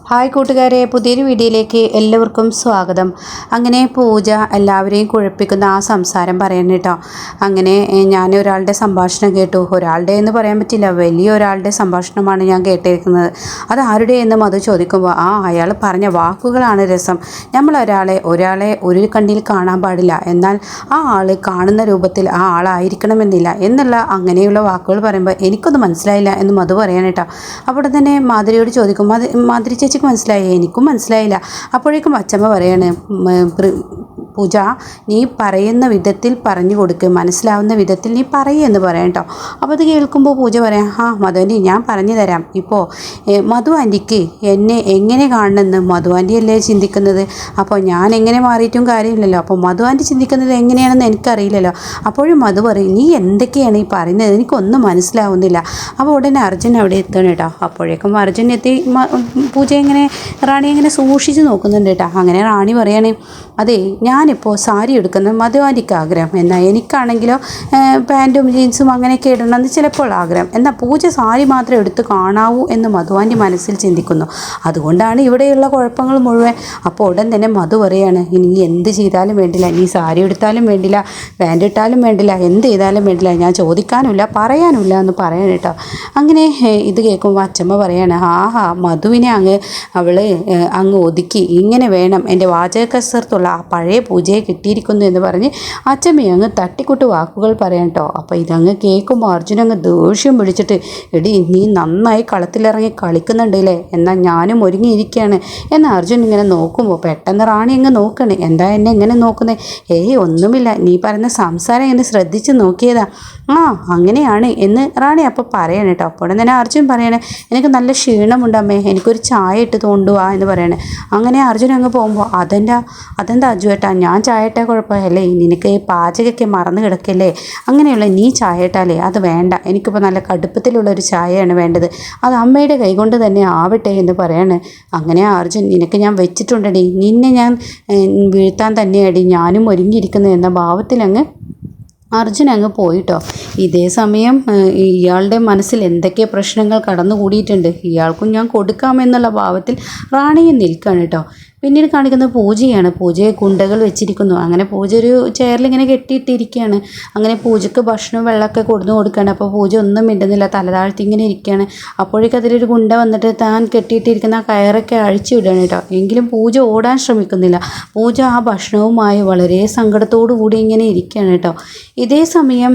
Hi കൂട്ടുകാരെ, പുതിയൊരു വീഡിയോയിലേക്ക് എല്ലാവർക്കും സ്വാഗതം. അങ്ങനെ പൂജ എല്ലാവരെയും കുഴപ്പിക്കുന്ന ആ സംസാരം പറയണം കേട്ടോ. അങ്ങനെ ഞാൻ ഒരാളുടെ സംഭാഷണം കേട്ടു. ഒരാളുടെ എന്ന് പറയാൻ പറ്റില്ല, വലിയ ഒരാളുടെ സംഭാഷണമാണ് ഞാൻ കേട്ടിരിക്കുന്നത്. അത് ആരുടെ എന്നും അത് ചോദിക്കുമ്പോൾ അയാൾ പറഞ്ഞ വാക്കുകളാണ് രസം. നമ്മൾ ഒരാളെ ഒരു കണ്ണിൽ കാണാൻ പാടില്ല, എന്നാൽ ആ ആൾ കാണുന്ന രൂപത്തിൽ ആ ആളായിരിക്കണമെന്നില്ല എന്നുള്ള അങ്ങനെയുള്ള വാക്കുകൾ പറയുമ്പോൾ എനിക്കൊന്നും മനസ്സിലായില്ല എന്നും അത് പറയാൻ കേട്ടോ. അവിടെ തന്നെ മാധുരിയോട് ചോദിക്കും, മാധുരി ചേച്ചി മനസ്സിലായി? എനിക്കും മനസ്സിലായില്ല. അപ്പോഴേക്കും അച്ചമ്മ പറയാണ്, പൂജ നീ പറയുന്ന വിധത്തിൽ പറഞ്ഞു കൊടുക്ക്, മനസ്സിലാവുന്ന വിധത്തിൽ നീ പറയുമെന്ന് പറയാം കേട്ടോ. അപ്പോൾ അത് കേൾക്കുമ്പോൾ പൂജ പറയാം, മധു ആൻറ്റി ഞാൻ പറഞ്ഞു തരാം. ഇപ്പോൾ മധു ആൻറ്റിക്ക് എന്നെ എങ്ങനെ കാണണമെന്ന് മധു ആൻറ്റിയല്ലേ ചിന്തിക്കുന്നത്. അപ്പോൾ ഞാൻ എങ്ങനെ മാറിയിട്ടും കാര്യമില്ലല്ലോ. അപ്പോൾ മധു ആൻറ്റി ചിന്തിക്കുന്നത് എങ്ങനെയാണെന്ന് എനിക്കറിയില്ലല്ലോ. അപ്പോഴും മധു പറയും, നീ എന്തൊക്കെയാണ് ഈ പറയുന്നത്, എനിക്കൊന്നും മനസ്സിലാവുന്നില്ല. അപ്പോൾ ഉടനെ അർജുൻ അവിടെ എത്തണം കേട്ടോ. അപ്പോഴേക്കും അർജുൻ എത്തി പൂജ ഇങ്ങനെ റാണി ഇങ്ങനെ സൂക്ഷിച്ച് നോക്കുന്നുണ്ട് കേട്ടോ. അങ്ങനെ റാണി പറയാണ്, അതെ ഞാനിപ്പോൾ സാരി എടുക്കുന്ന മധു ആൻറ്റിക്ക് ആഗ്രഹം, എന്നാൽ എനിക്കാണെങ്കിലോ പാൻറ്റും ജീൻസും അങ്ങനെയൊക്കെ ഇടണമെന്ന് ചിലപ്പോൾ ആഗ്രഹം, എന്നാൽ പൂജ സാരി മാത്രം എടുത്ത് കാണാവൂ എന്ന് മധു ആൻറ്റി മനസ്സിൽ ചിന്തിക്കുന്നു. അതുകൊണ്ടാണ് ഇവിടെയുള്ള കുഴപ്പങ്ങൾ മുഴുവൻ. അപ്പോൾ ഉടൻ തന്നെ മധു പറയാണ്, ഇനി എന്ത് ചെയ്താലും വേണ്ടില്ല, നീ സാരി എടുത്താലും വേണ്ടില്ല, പാൻറ്റ് ഇട്ടാലും വേണ്ടില്ല, എന്ത് ചെയ്താലും വേണ്ടില്ല, ഞാൻ ചോദിക്കാനുമില്ല പറയാനുമില്ല എന്ന് പറയാൻ കേട്ടോ. അങ്ങനെ ഇത് കേൾക്കുമ്പോൾ അച്ചമ്മ പറയാണ്, മധുവിനെ അവൾ അങ്ങ് ഒതുക്കി, ഇങ്ങനെ വേണം എൻ്റെ വാചക കസർത്തുള്ള ആ പഴയ പൂജയെ കിട്ടിയിരിക്കുന്നു എന്ന് പറഞ്ഞ് അച്ചമ്മ അങ്ങ് തട്ടിക്കൂട്ട് വാക്കുകൾ പറയാം കേട്ടോ. അപ്പോൾ ഇതങ്ങ് കേൾക്കുമ്പോൾ അർജുൻ അങ്ങ് ദേഷ്യം പിടിച്ചിട്ട്, എടി നീ നന്നായി കളത്തിലിറങ്ങി കളിക്കുന്നുണ്ടല്ലേ, എന്നാൽ ഞാനും ഒരുങ്ങിയിരിക്കുകയാണ് എന്ന് അർജുൻ ഇങ്ങനെ നോക്കുമ്പോൾ പെട്ടെന്ന് റാണി അങ്ങ് നോക്കണേ, എന്താ എന്നെ ഇങ്ങനെ നോക്കുന്നത്? ഒന്നുമില്ല, നീ പറയുന്ന സംസാരം എന്നെ ശ്രദ്ധിച്ച് നോക്കിയതാ. അങ്ങനെയാണ് എന്ന് റാണി അപ്പോൾ പറയണം കേട്ടോ. അപ്പോൾ തന്നെ അർജുൻ പറയണേ, എനിക്ക് നല്ല ക്ഷീണമുണ്ടമ്മേ, എനിക്കൊരു ചായ ഇട്ട് തോണ്ടുവാ എന്ന് പറയണേ. അങ്ങനെ അർജുൻ അങ്ങ് പോകുമ്പോൾ അതെന്താ അജുവേട്ടാ, ഞാൻ ചായ ഇട്ടാൽ കുഴപ്പമില്ലേ, നിനക്ക് പാചകമൊക്കെ മറന്നു കിടക്കല്ലേ, അങ്ങനെയുള്ള നീ ചായ ഇട്ടാലേ അത് വേണ്ട, എനിക്കിപ്പോൾ നല്ല കടുപ്പത്തിലുള്ളൊരു ചായയാണ് വേണ്ടത്, അത് അമ്മയുടെ കൈകൊണ്ട് തന്നെ ആവട്ടെ എന്ന് പറയാണ്. അങ്ങനെ അർജുൻ, നിനക്ക് ഞാൻ വെച്ചിട്ടുണ്ടടി, നിന്നെ ഞാൻ വീഴ്ത്താൻ തന്നെയാടി ഞാനും ഒരുങ്ങിയിരിക്കുന്നത് എന്ന ഭാവത്തിലങ്ങ് അർജുൻ അങ്ങ് പോയിട്ടോ. ഇതേ സമയം ഇയാളുടെ മനസ്സിൽ എന്തൊക്കെ പ്രശ്നങ്ങൾ കടന്നുകൂടിയിട്ടുണ്ട്, ഇയാൾക്കും ഞാൻ കൊടുക്കാമെന്നുള്ള ഭാവത്തിൽ റാണിയും നിൽക്കുകയാണ് കേട്ടോ. പിന്നീട് കാണിക്കുന്നത് പൂജയാണ്. പൂജയെ കുണ്ടകൾ വെച്ചിരിക്കുന്നു. അങ്ങനെ പൂജ ഒരു ചെയറിലിങ്ങനെ കെട്ടിയിട്ടിരിക്കുകയാണ്. അങ്ങനെ പൂജയ്ക്ക് ഭക്ഷണവും വെള്ളമൊക്കെ കൊടുത്തു കൊടുക്കുകയാണ്. അപ്പോൾ പൂജ ഒന്നും മിണ്ടുന്നില്ല, തലതാഴ്ത്തി ഇങ്ങനെ ഇരിക്കുകയാണ്. അപ്പോഴേക്കും അതിലൊരു ഗുണ്ട വന്നിട്ട് താൻ കെട്ടിയിട്ടിരിക്കുന്ന ആ കയറൊക്കെ അഴിച്ചു വിടുകയാണ് കേട്ടോ. എങ്കിലും പൂജ ഓടാൻ ശ്രമിക്കുന്നില്ല. പൂജ ആ ഭക്ഷണവുമായി വളരെ സങ്കടത്തോടു കൂടി ഇങ്ങനെ ഇരിക്കുകയാണ് കേട്ടോ. ഇതേ സമയം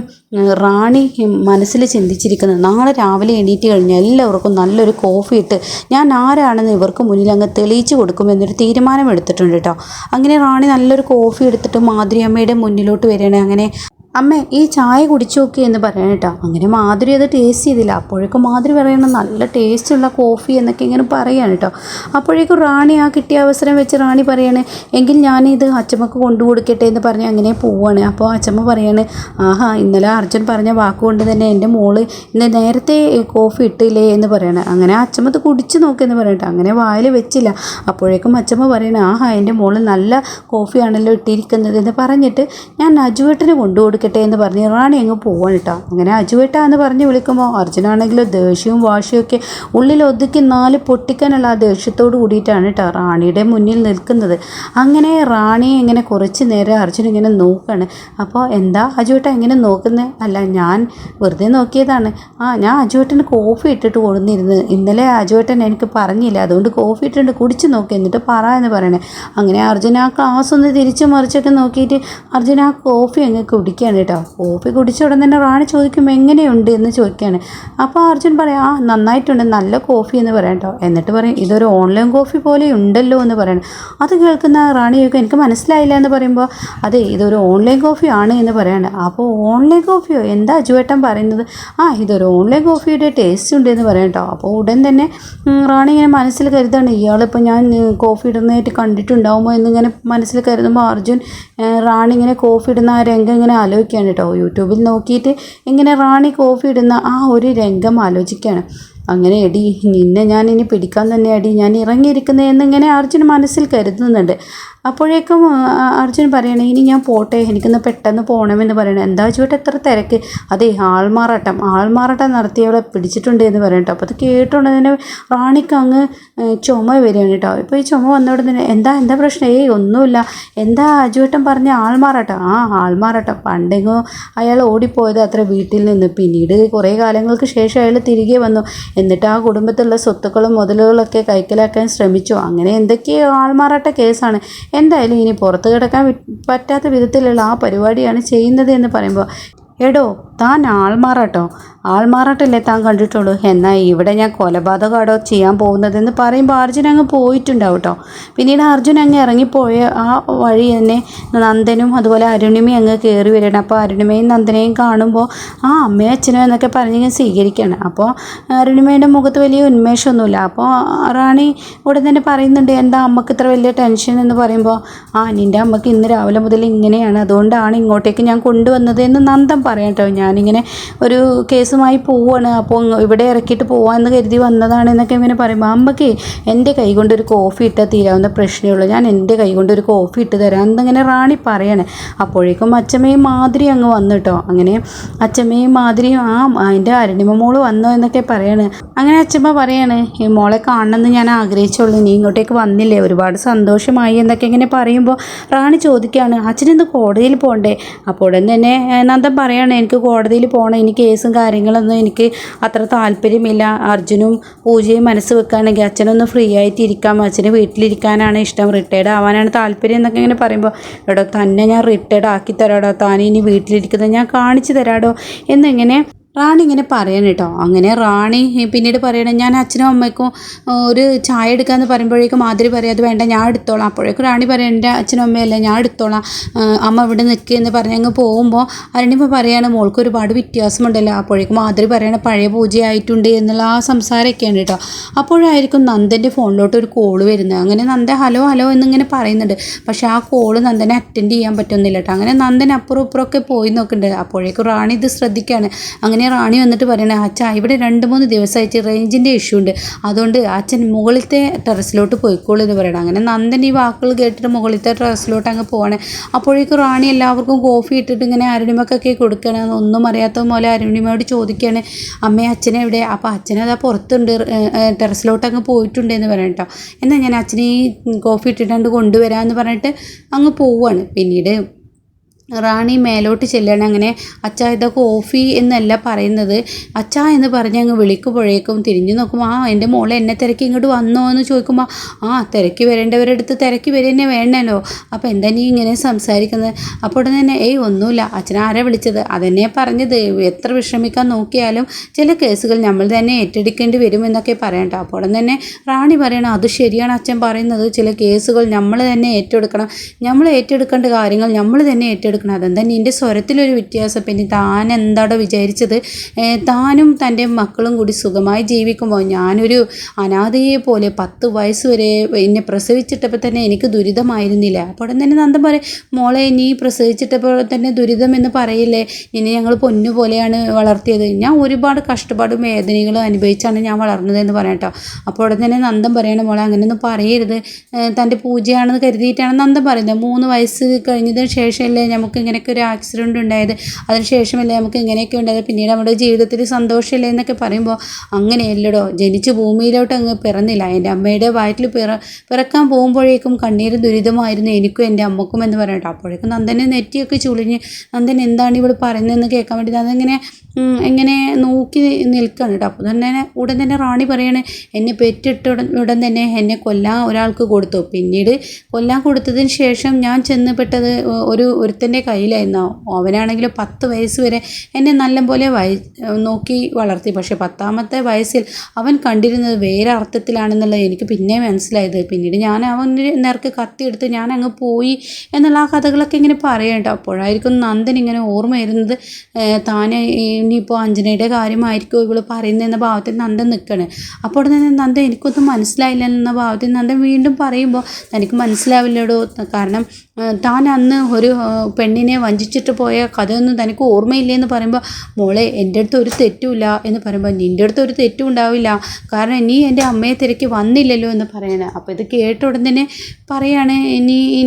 റാണി മനസ്സിൽ ചിന്തിച്ചിരിക്കുന്നത്, നാളെ രാവിലെ എണീറ്റ് കഴിഞ്ഞാൽ എല്ലാവർക്കും നല്ലൊരു കോഫി ഇട്ട് ഞാൻ ആരാണെന്ന് ഇവർക്ക് മുന്നിൽ അങ്ങ് തെളിയിച്ചു കൊടുക്കുമെന്നൊരു തീരുമാനം എടുത്തിട്ടുണ്ട് കേട്ടോ. അങ്ങനെ റാണി നല്ലൊരു കോഫി എടുത്തിട്ട് മാധുരി അമ്മയുടെ മുന്നിലോട്ട് വരികയാണ്. അങ്ങനെ അമ്മേ ഈ ചായ കുടിച്ചു നോക്കി എന്ന് പറയാൻ കേട്ടോ. അങ്ങനെ മാധുരി അത് ടേസ്റ്റ് ചെയ്തില്ല. അപ്പോഴേക്കും മാധുരി പറയണം, നല്ല ടേസ്റ്റുള്ള കോഫി എന്നൊക്കെ ഇങ്ങനെ പറയാണ് കേട്ടോ. അപ്പോഴേക്കും റാണി ആ കിട്ടിയ അവസരം വെച്ച് റാണി പറയാണ്, എങ്കിൽ ഞാനിത് അച്ചമ്മക്ക് കൊണ്ടു കൊടുക്കട്ടെ എന്ന് പറഞ്ഞ് അങ്ങനെ പോവാണ്. അപ്പോൾ അച്ചമ്മ പറയാണ്, ഇന്നലെ അർജുൻ പറഞ്ഞ വാക്കുകൊണ്ട് തന്നെ എൻ്റെ മോള് ഇന്ന് നേരത്തെ കോഫി ഇട്ടില്ലേ എന്ന് പറയണേ. അങ്ങനെ അച്ചമ്മ ഇത് കുടിച്ച് നോക്കിയെന്ന് പറയട്ടെ. അങ്ങനെ വായിൽ വെച്ചില്ല. അപ്പോഴേക്കും അച്ചമ്മ പറയണേ, എൻ്റെ മോള് നല്ല കോഫിയാണല്ലോ ഇട്ടിരിക്കുന്നത് എന്ന് പറഞ്ഞിട്ട് ഞാൻ അജുവേട്ടന് കൊണ്ടു കൊടുക്കട്ടെ എന്ന് പറഞ്ഞ് റാണി അങ്ങ് പോവാണ് കേട്ടോ. അങ്ങനെ അജുവേട്ട എന്ന് പറഞ്ഞ് വിളിക്കുമ്പോൾ അർജുനാണെങ്കിലോ ദേഷ്യവും വാശിയൊക്കെ ഉള്ളിൽ ഒതുക്കി 4 പൊട്ടിക്കാനുള്ള ആ ദേഷ്യത്തോട് കൂടിയിട്ടാണ് കേട്ടോ റാണിയുടെ മുന്നിൽ നിൽക്കുന്നത്. അങ്ങനെ റാണിയെ ഇങ്ങനെ കുറച്ച് നേരം അർജുൻ ഇങ്ങനെ നോക്കുകയാണ്. അപ്പോൾ എന്താ അജുവേട്ട ഇങ്ങനെ നോക്കുന്നത്? അല്ല ഞാൻ വെറുതെ നോക്കിയതാണ്. ഞാൻ അജുവേട്ടന് കോഫി ഇട്ടിട്ട് കൊടുന്നിരുന്നു, ഇന്നലെ അജുവേട്ടൻ എനിക്ക് പറഞ്ഞില്ല, അതുകൊണ്ട് കോഫി ഇട്ടിട്ട് കുടിച്ച് നോക്കി എന്നിട്ട് പറ എന്ന് പറയണേ. അങ്ങനെ അർജുൻ ആ ഗ്ലാസ് ഒന്ന് തിരിച്ചു മറിച്ചൊക്കെ നോക്കിയിട്ട് അർജുൻ ആ കോഫി അങ്ങ് കുടിക്കുകയാണ് കേട്ടോ. കോഫി കുടിച്ച ഉടൻ തന്നെ റാണി ചോദിക്കും, എങ്ങനെയുണ്ട് എന്ന് ചോദിക്കുകയാണ്. അപ്പോൾ അർജുൻ പറയാം, നന്നായിട്ടുണ്ട്, നല്ല കോഫി എന്ന് പറയാം കേട്ടോ. എന്നിട്ട് പറയും, ഇതൊരു ഓൺലൈൻ കോഫി പോലെ ഉണ്ടല്ലോ എന്ന് പറയണം. അത് കേൾക്കുന്ന റാണി ചോദിക്കും, എനിക്ക് മനസ്സിലായില്ല എന്ന് പറയുമ്പോൾ, അതെ ഇതൊരു ഓൺലൈൻ കോഫി ആണ് എന്ന് പറയാണ്. അപ്പോൾ ഓൺലൈൻ കോഫിയോ, എന്താ അജുവേട്ടൻ പറയുന്നത്? ഇതൊരു ഓൺലൈൻ കോഫിയുടെ ടേസ്റ്റ് ഉണ്ട് എന്ന് പറയാം കേട്ടോ. അപ്പോൾ ഉടൻ തന്നെ റാണി ഇങ്ങനെ മനസ്സിൽ കരുതാണ്, ഇയാളിപ്പോൾ ഞാൻ കോഫി ഇടുന്നതായിട്ട് കണ്ടിട്ടുണ്ടാവുമോ എന്നിങ്ങനെ മനസ്സിൽ കരുതുമ്പോൾ അർജുൻ റാണി ഇങ്ങനെ കോഫി ഇടുന്ന ആ രംഗം ഇങ്ങനെ ആലോചിക്കുകയാണ് കേട്ടോ. യൂട്യൂബിൽ നോക്കിയിട്ട് ഇങ്ങനെ റാണി കോഫി ഇടുന്ന ആ ഒരു രംഗം ആലോചിക്കുകയാണ്. അങ്ങനെ എടി നിന്നെ ഞാൻ ഇനി പിടിക്കാൻ തന്നെ അടി ഞാൻ ഇറങ്ങിയിരിക്കുന്നത് എന്നിങ്ങനെ അർജുൻ മനസ്സിൽ കരുതുന്നുണ്ട്. അപ്പോഴേക്കും അർജുൻ പറയണേ ഇനി ഞാൻ പോട്ടെ, എനിക്കൊന്ന് പെട്ടെന്ന് പോകണമെന്ന് പറയണേ. എന്താ ചോട്ടെ എത്ര തിരക്ക്? അതെ, ആൾമാറാട്ടം നടത്തിയവളെ പിടിച്ചിട്ടുണ്ട് എന്ന് പറയട്ടോ. അപ്പോൾ അത് കേട്ടോണ്ട് തന്നെ റാണിക്ക് അങ്ങ് ചുമ വരികയാണ് കേട്ടോ. ഇപ്പോൾ ഈ ചുമ വന്നോടെ തന്നെ എന്താ പ്രശ്നം? ഒന്നുമില്ല. എന്താ അജുവേട്ടൻ പറഞ്ഞ ആൾമാറാട്ടം? ആൾമാറാട്ടം പണ്ടെങ്ങോ അയാൾ ഓടിപ്പോയത് അത്ര വീട്ടിൽ നിന്ന്. പിന്നീട് കുറേ കാലങ്ങൾക്ക് ശേഷം അയാൾ തിരികെ വന്നു. എന്നിട്ട് ആ കുടുംബത്തിലുള്ള സ്വത്തുക്കളും മുതലുകളൊക്കെ കൈക്കലാക്കാൻ ശ്രമിച്ചു. അങ്ങനെ എന്തൊക്കെയോ ആൾമാറാട്ട കേസാണ്. എന്തായാലും ഇനി പുറത്ത് കിടക്കാൻ പറ്റാത്ത വിധത്തിലുള്ള ആ പരിപാടിയാണ് ചെയ്യുന്നത് എന്ന് പറയുമ്പോൾ, എടോ താൻ ആൾമാറാട്ടല്ലേ താൻ കണ്ടിട്ടുള്ളൂ, എന്നാൽ ഇവിടെ ഞാൻ കൊലപാതകമാടോ ചെയ്യാൻ പോകുന്നതെന്ന് പറയുമ്പോൾ അർജുൻ അങ്ങ് പോയിട്ടുണ്ടാവും കേട്ടോ. പിന്നീട് അർജുൻ അങ്ങ് ഇറങ്ങിപ്പോയ ആ വഴി തന്നെ നന്ദനും അതുപോലെ അരുണിമയും അങ്ങ് കയറി വരണം. അപ്പോൾ അരുണിമയും നന്ദനെയും കാണുമ്പോൾ അമ്മയും അച്ഛനും എന്നൊക്കെ പറഞ്ഞ് സ്വീകരിക്കുകയാണ്. അപ്പോൾ അരുണിമയുടെ മുഖത്ത് വലിയ ഉന്മേഷമൊന്നുമില്ല. അപ്പോൾ റാണി ഉടൻ തന്നെ പറയുന്നുണ്ട്, എന്താ അമ്മക്ക് ഇത്ര വലിയ ടെൻഷൻ എന്ന് പറയുമ്പോൾ, നിൻ്റെ അമ്മക്ക് ഇന്ന് രാവിലെ മുതൽ ഇങ്ങനെയാണ്, അതുകൊണ്ടാണ് ഇങ്ങോട്ടേക്ക് ഞാൻ കൊണ്ടുവന്നത് എന്ന് നന്ദൻ പറയാം കേട്ടോ. ഞാനിങ്ങനെ ഒരു കേസുമായി പോവുകയാണ്, അപ്പോൾ ഇവിടെ ഇറക്കിയിട്ട് പോകാമെന്ന് കരുതി വന്നതാണ് എന്നൊക്കെ ഇങ്ങനെ പറയുമ്പോൾ, അമ്മയ്ക്ക് എൻ്റെ കൈ കൊണ്ടൊരു കോഫി ഇട്ടാൽ തീരാവുന്ന പ്രശ്നമേ ഉള്ളൂ, ഞാൻ എൻ്റെ കൈ കൊണ്ടൊരു കോഫി ഇട്ട് തരാം എന്നിങ്ങനെ റാണി പറയാണ്. അപ്പോഴേക്കും അച്ഛമ്മയും മാതിരി അങ്ങ് വന്നു കേട്ടോ. അങ്ങനെ അച്ഛമ്മയും മാതിരിയും അതിൻ്റെ അരുണിമ മോള് വന്നോ എന്നൊക്കെ പറയാണ്. അങ്ങനെ അച്ഛമ്മ പറയാണ്, മോളെ കാണണമെന്ന് ഞാൻ ആഗ്രഹിച്ചുള്ളൂ, നീ ഇങ്ങോട്ടേക്ക് വന്നില്ലേ, ഒരുപാട് സന്തോഷമായി എന്നൊക്കെ ഇങ്ങനെ പറയുമ്പോൾ റാണി ചോദിക്കുകയാണ്, അച്ഛനെന്ത് കോടതിയിൽ പോകണ്ടേ? അപ്പോൾ ഉടൻ തന്നെ നന്ദൻ പറയാണ്, എനിക്ക് കോടതിയിൽ പോകണം, എനിക്ക് കേസും കാര്യങ്ങളൊന്നും എനിക്ക് അത്ര താല്പര്യമില്ല. അർജുനും പൂജയും മനസ്സ് വെക്കുകയാണെങ്കിൽ അച്ഛനൊന്ന് ഫ്രീ ആയിട്ട് ഇരിക്കാം, അച്ഛന് വീട്ടിലിരിക്കാനാണ് ഇഷ്ടം, റിട്ടയർഡ് ആവാനാണ് താല്പര്യം എന്നൊക്കെ ഇങ്ങനെ പറയുമ്പോൾ, എടോ തന്നെ ഞാൻ റിട്ടയർഡ് ആക്കി തരാടോ, താൻ ഇനി വീട്ടിലിരിക്കുന്നത് ഞാൻ കാണിച്ചു തരാടോ എന്നിങ്ങനെ റാണി ഇങ്ങനെ പറയണം കേട്ടോ. അങ്ങനെ റാണി പിന്നീട് പറയണം, ഞാൻ അച്ഛനും അമ്മയ്ക്കും ഒരു ചായ എടുക്കാമെന്ന് പറയുമ്പോഴേക്കും മാതിരി പറയാം, അത് വേണ്ട ഞാൻ എടുത്തോളാം. അപ്പോഴേക്കും റാണി പറയും, എൻ്റെ അച്ഛനും അമ്മയല്ല ഞാൻ എടുത്തോളാം, അമ്മ ഇവിടെ നിൽക്കുകയെന്ന് പറഞ്ഞ് അങ്ങ് പോകുമ്പോൾ അരുണിമ പറയാണ്, മോൾക്ക് ഒരുപാട് വ്യത്യാസമുണ്ടല്ലോ. അപ്പോഴേക്കും മാതിരി പറയണ പഴയ പൂജയായിട്ടുണ്ട് എന്നുള്ള ആ സംസാരമൊക്കെയാണ് കേട്ടോ. അപ്പോഴായിരിക്കും നന്ദൻ്റെ ഫോണിലോട്ട് ഒരു കോള് വരുന്നത്. അങ്ങനെ നന്ദൻ ഹലോ എന്നിങ്ങനെ പറയുന്നുണ്ട്. പക്ഷേ ആ കോള് നന്ദനെ അറ്റൻഡ് ചെയ്യാൻ പറ്റുന്നില്ല കേട്ടോ. അങ്ങനെ നന്ദൻ അപ്പുറം ഇപ്പുറമൊക്കെ പോയി നോക്കുന്നുണ്ട്. അപ്പോഴേക്കും റാണി ഇത് ശ്രദ്ധിക്കുകയാണ്. അങ്ങനെ റാണി വന്നിട്ട് പറയണേ, അച്ഛാ ഇവിടെ 2-3 ദിവസമായിട്ട് റേഞ്ചിൻ്റെ ഇഷ്യൂ ഉണ്ട്, അതുകൊണ്ട് അച്ഛൻ മുകളിലത്തെ ടെറസിലോട്ട് പോയിക്കോളൂ എന്ന് പറയണം. അങ്ങനെ നന്ദൻ ഈ വാക്കുകൾ കേട്ടിട്ട് മുകളിലത്തെ ടെറസിലോട്ട് അങ്ങ് പോവാണ്. അപ്പോഴേക്കും റാണി എല്ലാവർക്കും കോഫി ഇട്ടിട്ട് ഇങ്ങനെ അരുണിമക്കൊക്കെ കൊടുക്കണം. ഒന്നും അറിയാത്ത പോലെ അരുണിമയോട് ചോദിക്കുകയാണ്, അമ്മയെ അച്ഛനെ എവിടെ? അപ്പോൾ അച്ഛനതാ പുറത്തുണ്ട്, ടെറസിലോട്ട് അങ്ങ് പോയിട്ടുണ്ട് എന്ന് പറയണം കേട്ടോ. എന്നാൽ ഞാൻ അച്ഛനെ ഈ കോഫി ഇട്ടിട്ടുണ്ട് കൊണ്ടുവരാമെന്ന് പറഞ്ഞിട്ട് അങ്ങ് പോവുകയാണ്. പിന്നീട് റാണി മേലോട്ട് ചെല്ലണം. അങ്ങനെ അച്ഛാ ഇതാ കോഫി എന്നല്ല പറയുന്നത്, അച്ഛാ എന്ന് പറഞ്ഞ് അങ്ങ് വിളിക്കുമ്പോഴേക്കും തിരിഞ്ഞു നോക്കുമ്പോൾ എൻ്റെ മോളെ എന്നെ തിരക്കി ഇങ്ങോട്ട് വന്നോ എന്ന് ചോദിക്കുമ്പോൾ തിരക്കി വരേണ്ടവരെടുത്ത് തിരക്കി വരെന്നെ വേണമല്ലോ, അപ്പോൾ എന്താ നീ ഇങ്ങനെ സംസാരിക്കുന്നത്? അപ്പോൾ ഉടനെ തന്നെ ഒന്നുമില്ല, അച്ഛൻ ആരാ വിളിച്ചത് അതെന്നെ പറഞ്ഞത്, എത്ര വിഷമിക്കാൻ നോക്കിയാലും ചില കേസുകൾ നമ്മൾ തന്നെ ഏറ്റെടുക്കേണ്ടി വരുമെന്നൊക്കെ പറയട്ടോ. അപ്പോൾ ഉടനെ തന്നെ റാണി പറയണം, അത് ശരിയാണ് അച്ഛൻ പറയുന്നത്, ചില കേസുകൾ നമ്മൾ തന്നെ ഏറ്റെടുക്കണം, നമ്മൾ ഏറ്റെടുക്കേണ്ട കാര്യങ്ങൾ നമ്മൾ തന്നെ ഏറ്റെടുക്കണം. അതെന്താ നിൻ്റെ സ്വരത്തിലൊരു വ്യത്യാസം? പിന്നെ താൻ എന്താടോ വിചാരിച്ചത്, താനും തൻ്റെ മക്കളും കൂടി സുഖമായി ജീവിക്കുമ്പോൾ ഞാനൊരു അനാഥയെ പോലെ 10 വയസ്സ് വരെ എന്നെ പ്രസവിച്ചിട്ടപ്പോൾ തന്നെ എനിക്ക് ദുരിതമായിരുന്നില്ല? അപ്പോൾ തന്നെ നന്ദൻ പറയും, മോളെ നീ പ്രസവിച്ചിട്ടപ്പോൾ തന്നെ ദുരിതം എന്ന് പറയില്ലേ, ഇനി ഞങ്ങൾ പൊന്നു പോലെയാണ് വളർത്തിയത്, ഞാൻ ഒരുപാട് കഷ്ടപ്പാടും വേദനകളും അനുഭവിച്ചാണ് ഞാൻ വളർന്നതെന്ന് പറയാം കേട്ടോ. അപ്പോൾ ഉടനെ തന്നെ നന്ദൻ പറയണം, മോളെ അങ്ങനെയൊന്നും പറയരുത്, തൻ്റെ പൂജയാണെന്ന് കരുതിയിട്ടാണ് നന്ദൻ പറയുന്നത്. 3 വയസ്സ് കഴിഞ്ഞതിന് ശേഷമല്ലേ നമുക്ക് ഇങ്ങനെയൊക്കെ ഒരു ആക്സിഡൻറ്റ് ഉണ്ടായത്, അതിനുശേഷമല്ലേ നമുക്ക് ഇങ്ങനെയൊക്കെ ഉണ്ടായത്, പിന്നീട് നമ്മുടെ ജീവിതത്തിൽ സന്തോഷമില്ലേ എന്നൊക്കെ പറയുമ്പോൾ, അങ്ങനെയല്ലടോ, ജനിച്ച് ഭൂമിയിലോട്ട് അങ്ങ് പിറന്നില്ല, എൻ്റെ അമ്മയുടെ വയറ്റിൽ പിറക്കാൻ പോകുമ്പോഴേക്കും കണ്ണീര് ദുരിതമായിരുന്നു എനിക്കും എൻ്റെ അമ്മക്കും എന്ന് പറയട്ടോ. അപ്പോഴേക്കും നന്ദനെ നെറ്റിയൊക്കെ ചുളിഞ്ഞ് നന്ദൻ എന്താണ് ഇവിടെ പറയുന്നതെന്ന് കേൾക്കാൻ വേണ്ടി നന്ദൻ എങ്ങനെ നോക്കി നിൽക്കുകയാണ് കേട്ടോ. അപ്പോൾ ഉടൻ തന്നെ റാണി പറയാണ്, എന്നെ പെറ്റിട്ട ഉടൻ തന്നെ എന്നെ കൊല്ലാൻ ഒരാൾക്ക് കൊടുത്തു, പിന്നീട് കൊല്ലാൻ കൊടുത്തതിന് ശേഷം ഞാൻ ചെന്നപ്പെട്ടത് ഒരുത്തൻ്റെ കയ്യിലായിരുന്നു. അവനാണെങ്കിൽ 10 വയസ്സ് വരെ എന്നെ നല്ലപോലെ നോക്കി വളർത്തി. പക്ഷേ 10ാമത്തെ വയസ്സിൽ അവൻ കണ്ടിരുന്നത് വേറെ അർത്ഥത്തിലാണെന്നുള്ളത് എനിക്ക് പിന്നെ മനസ്സിലായത്. പിന്നീട് ഞാൻ അവൻ്റെ നേർക്ക് കത്തിയെടുത്ത് ഞാൻ അങ്ങ് പോയി എന്നുള്ള ആ കഥകളൊക്കെ ഇങ്ങനെ പറയാം കേട്ടോ. അപ്പോഴായിരിക്കും നന്ദൻ ഇങ്ങനെ ഓർമ്മ വരുന്നത്, താൻ ഇനിയിപ്പോൾ അഞ്ജനയുടെ കാര്യമായിരിക്കും ഇവൾ പറയുന്നതെന്ന ഭാവത്തിൽ നന്ദൻ നിൽക്കുകയാണ്. അപ്പോൾ തന്നെ നന്ദൻ എനിക്കൊന്നും മനസ്സിലായില്ല എന്ന ഭാവത്തിൽ നന്ദൻ വീണ്ടും പറയുമ്പോൾ, തനിക്ക് മനസ്സിലാവില്ലടോ, കാരണം താൻ അന്ന് ഒരു പെണ്ണിനെ വഞ്ചിച്ചിട്ട് പോയ കഥയൊന്നും തനിക്ക് ഓർമ്മയില്ലേ എന്ന് പറയുമ്പോൾ, മോളെ എൻ്റെ അടുത്ത് ഒരു തെറ്റുമില്ല എന്ന് പറയുമ്പോൾ, നിൻ്റെ അടുത്ത് ഒരു തെറ്റും ഉണ്ടാവില്ല, കാരണം നീ എൻ്റെ അമ്മയെ തിരക്കി വന്നില്ലല്ലോ എന്ന് പറയണേ. അപ്പോൾ ഇത് കേട്ട ഉടൻ തന്നെ പറയാണ്,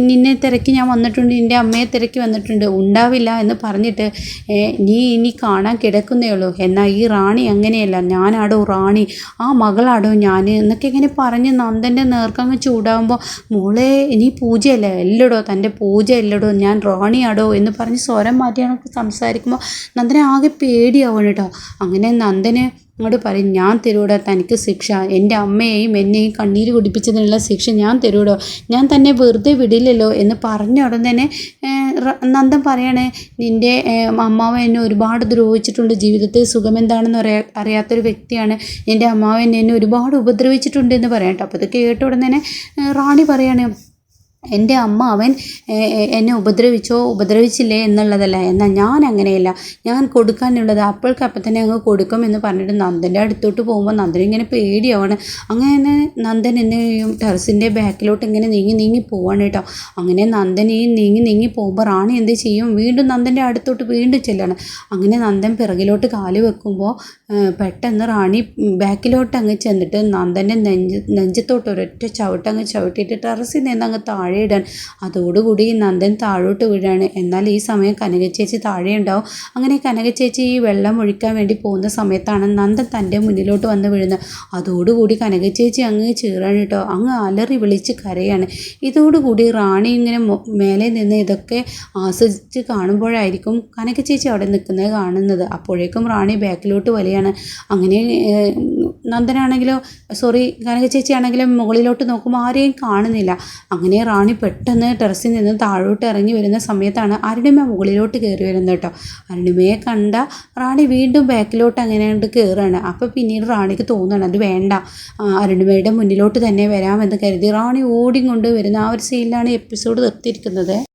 നിന്നെ തിരക്കി ഞാൻ വന്നിട്ടുണ്ട്, നിൻ്റെ അമ്മയെ തിരക്കി വന്നിട്ടുണ്ട്, ഉണ്ടാവില്ല എന്ന് പറഞ്ഞിട്ട് നീ കാണാൻ കിടക്കുന്നേ ഉള്ളൂ. എന്നാൽ ഈ റാണി അങ്ങനെയല്ല, ഞാനാടോ റാണി, ആ മകളാടോ ഞാൻ എന്നൊക്കെ ഇങ്ങനെ പറഞ്ഞ് നന്ദൻ്റെ നേർക്കങ്ങ് ചൂടാകുമ്പോൾ, മോളെ നീ പൂജയല്ലേ, എല്ലടോ തൻ്റെ പൂജ എല്ലടോ, ഞാൻ റാണിയാടോ എന്ന് പറഞ്ഞ് സ്വരം മാറ്റിയാണ് സംസാരിക്കുമ്പോൾ നന്ദനെ ആകെ പേടിയാവണം കേട്ടോ. അങ്ങനെ നന്ദന് അങ്ങോട്ട് പറയും, ഞാൻ തരൂടോ തനിക്ക് ശിക്ഷ, എൻ്റെ അമ്മയെയും എന്നെയും കണ്ണീര് കുടിപ്പിച്ചതിനുള്ള ശിക്ഷ ഞാൻ തരൂടോ, ഞാൻ തന്നെ വെറുതെ വിടില്ലല്ലോ എന്ന് പറഞ്ഞ ഉടൻ തന്നെ നന്ദൻ പറയണേ, നിൻ്റെ അമ്മാവൻ എന്നെ ഒരുപാട് ദ്രോഹിച്ചിട്ടുണ്ട്, ജീവിതത്തിൽ സുഖമെന്താണെന്ന് അറിയാത്തൊരു വ്യക്തിയാണ് നിൻ്റെ അമ്മാവൻ എന്നെ ഒരുപാട് ഉപദ്രവിച്ചിട്ടുണ്ട് എന്ന് പറയട്ടെ. അപ്പോൾ ഇത് കേട്ട ഉടൻ തന്നെ റാണി പറയാണ്, എൻ്റെ അമ്മാവൻ എന്നെ ഉപദ്രവിച്ചില്ലേ എന്നുള്ളതല്ല, എന്നാൽ ഞാൻ അങ്ങനെയല്ല, ഞാൻ കൊടുക്കാനുള്ളത് അപ്പോഴേക്കപ്പം തന്നെ അങ്ങ് കൊടുക്കും എന്ന് പറഞ്ഞിട്ട് നന്ദൻ്റെ അടുത്തോട്ട് പോകുമ്പോൾ നന്ദൻ ഇങ്ങനെ പേടിയാവാണ്. അങ്ങനെ നന്ദൻ എന്നെയും ടെറസിൻ്റെ ബാക്കിലോട്ട് ഇങ്ങനെ നീങ്ങി പോവാണ് കേട്ടോ. അങ്ങനെ നന്ദൻ ഈ നീങ്ങി പോകുമ്പോൾ റാണി എന്ത് ചെയ്യും, വീണ്ടും നന്ദൻ്റെ അടുത്തോട്ട് വീണ്ടും ചെല്ലാണ്. അങ്ങനെ നന്ദൻ പിറകിലോട്ട് കാല് വെക്കുമ്പോൾ പെട്ടെന്ന് റാണി ബാക്കിലോട്ട് അങ്ങ് ചെന്നിട്ട് നന്ദൻ്റെ നെഞ്ചത്തോട്ട് ഒരൊറ്റ ചവിട്ടങ്ങ് ചവിട്ടിയിട്ട് ടെറസിൽ നിന്ന് അങ്ങ് താഴെ ഇടാൻ. അതോടുകൂടി നന്ദൻ താഴോട്ട് വീഴാണ്. എന്നാൽ ഈ സമയം കനകച്ചേച്ചി താഴെ ഉണ്ടാവും. അങ്ങനെ കനകച്ചേച്ചി ഈ വെള്ളം ഒഴിക്കാൻ വേണ്ടി പോകുന്ന സമയത്താണ് നന്ദൻ തൻ്റെ മുന്നിലോട്ട് വന്ന് വീഴുന്നത്. അതോടുകൂടി കനകച്ചേച്ചി അങ്ങ് ചീറാണ് കേട്ടോ, അങ്ങ് അലറി വിളിച്ച് കരയാണ്. ഇതോടുകൂടി റാണി ഇങ്ങനെ മേലെ നിന്ന് ഇതൊക്കെ ആസ്വദിച്ച് കാണുമ്പോഴായിരിക്കും കനകച്ചേച്ചി അവിടെ നിൽക്കുന്നത് കാണുന്നത്. അപ്പോഴേക്കും റാണി ബാക്കിലോട്ട് വലിയാണ്. അങ്ങനെ കനകച്ചേച്ചി ആണെങ്കിലും മുകളിലോട്ട് നോക്കുമ്പോൾ ആരെയും കാണുന്നില്ല. അങ്ങനെ റാണി പെട്ടെന്ന് ടെറസിൽ നിന്ന് താഴോട്ട് ഇറങ്ങി വരുന്ന സമയത്താണ് അരുണിമ മുകളിലോട്ട് കയറി വരുന്നത് കേട്ടോ. അരുണിമയെ കണ്ട റാണി വീണ്ടും ബാക്കിലോട്ട് അങ്ങനെ കയറുകയാണ്. അപ്പോൾ പിന്നീട് റാണിക്ക് തോന്നുകയാണ് അത് വേണ്ട, അരുണിമയുടെ മുന്നിലോട്ട് തന്നെ വരാമെന്ന് കരുതി റാണി ഓടിക്കൊണ്ട് വരുന്ന ആ ഒരു സീനിലാണ് എപ്പിസോഡ് നിർത്തിയിരിക്കുന്നത്.